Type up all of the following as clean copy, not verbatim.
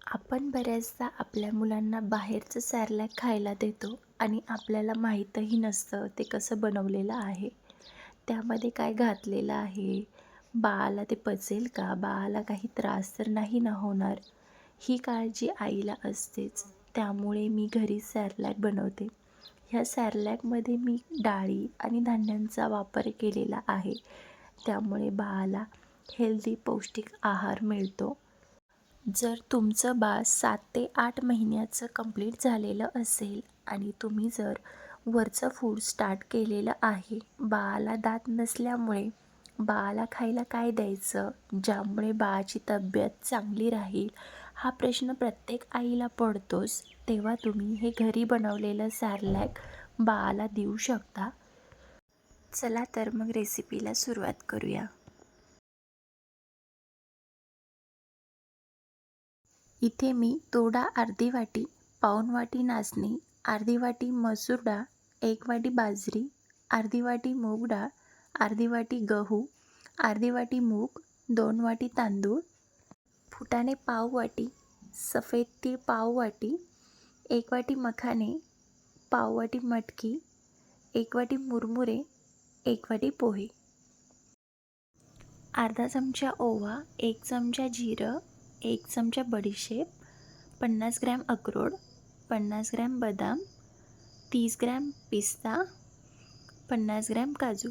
आपण बऱ्याचदा आपल्या मुलांना बाहेरचं सॅरलॅक खायला देतो आणि आपल्याला माहीतही नसतं ते कसं बनवलेलं आहे. त्यामध्ये काय घातलेलं आहे, बाळाला ते पचेल का, बाळाला काही त्रास तर नाही ना होणार, ही काळजी आईला असतेच. त्यामुळे मी घरी सॅरलॅक बनवते. ह्या सॅरलॅकमध्ये मी डाळी आणि धान्यांचा वापर केलेला आहे. त्यामुळे बाळाला हेल्दी पौष्टिक आहार मिळतो. जर तुमचं बाळ 7 ते 8 महिन्याचं कंप्लीट झालेलं असेल आणि तुम्ही जर वरचं फूड स्टार्ट केलेलं आहे, बाळाला दात नसल्यामुळे बाळाला खायला काय द्यायचं, ज्यामुळे बाळाची तब्येत चांगली राहील, हा प्रश्न प्रत्येक आईला पडतोच. तेव्हा तुम्ही हे घरी बनवलेलं सॅरलॅक बाळाला देऊ शकता. चला तर मग रेसिपीला सुरुवात करूया. इथे मी तूर अर्धी वाटी, पाऊण वाटी नाचणी, अर्धी वाटी मसूर डाळ, 1 वाटी बाजरी, अर्धी वाटी मूग डाळ, अर्धी वाटी गहू, अर्धी वाटी मूग, 2 वाटी तांदूळ, फुटाणे पाव वाटी, सफेद तीळ पाव वाटी, 1 वाटी मखाने, पाव वाटी मटकी, 1 वाटी मुरमुरे, 1 वाटी पोहे, अर्धा चमचा ओवा, 1 चमचा जिरं, 1 चमचा बडीशेप, 50 ग्रॅम अक्रोड, 50 ग्रॅम बदाम, 30 ग्रॅम पिस्ता, 50 ग्रॅम काजू.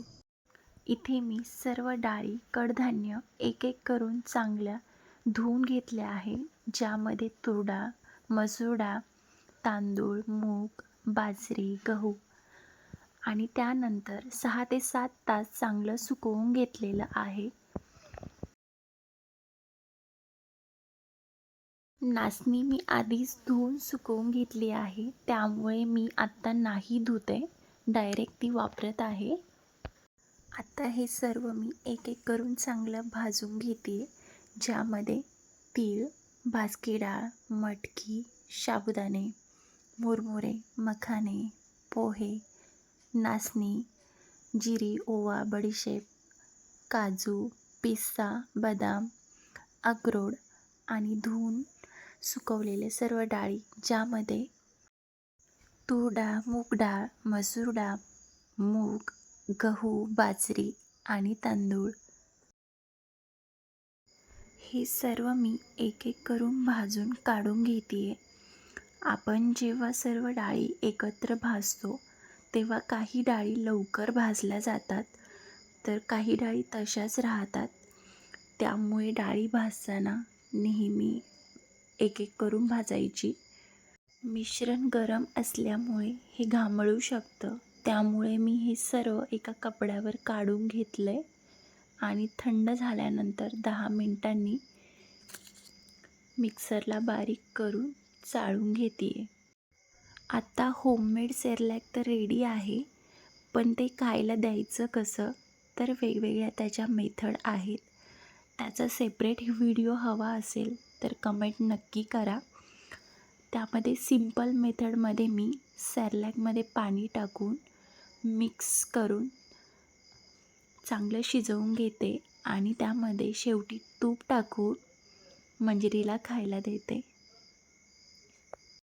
इथे मी सर्व डाळी, कडधान्य एक एक करून चांगल्या धुवून घेतले आहे. ज्यामध्ये तूर डाळ, मसूर डाळ, तांदूळ, मूग, बाजरी, गहू आणि त्यानंतर 6 ते 7 तास चांगलं सुकवून घेतलेलं आहे. नाचणी मी आधीच धुवून सुकवून घेतली आहे, त्यामुळे मी आत्ता नाही धुते, डायरेक्ट ती वापरत आहे. आता हे सर्व मी एक एक करून चांगलं भाजून घेते. ज्यामध्ये तीळ, भाजकी डाळ, मटकी, साबुदाणे, मुरमुरे, मखाने, पोहे, नाचणी, जिरी, ओवा, बडीशेप, काजू, पिस्ता, बदाम, अक्रोड आणि धुवून सुकवलेले सर्व डाळी, ज्यामध्ये तूर डाळ, मूग डाळ, मसूर डाळ, मूग, गहू, बाजरी आणि तांदूळ, हे सर्व मी एक एक करून भाजून काढून घेते. आपण जेव्हा सर्व डाळी एकत्र भाजतो तेव्हा काही डाळी लवकर भाजल्या जातात, तर काही डाळी तशाच राहतात. त्यामुळे डाळी भाजताना नेहमी एक एक करून भाजायची. मिश्रण गरम असल्यामुळे हे घामळू शकतं, त्यामुळे मी हे सर्व एका कपड्यावर काढून घेतलं आणि थंड झाल्यानंतर 10 मिनिटांनी मिक्सरला बारीक करून चाळून घेते. आता होममेड सेरलॅक तर रेडी आहे, पण ते खायला द्यायचं कसं, तर वेगवेगळ्या त्याच्या मेथड आहेत. त्याचा सेपरेट व्हिडिओ हवा असेल तर कमेंट नक्की करा. त्यामध्ये सिंपल मेथडमध्ये मी सेरलॅकमध्ये पाणी टाकून मिक्स करून चांगलं शिजवून घेते आणि त्यामध्ये शेवटी तूप टाकून मंजिरीला खायला देते.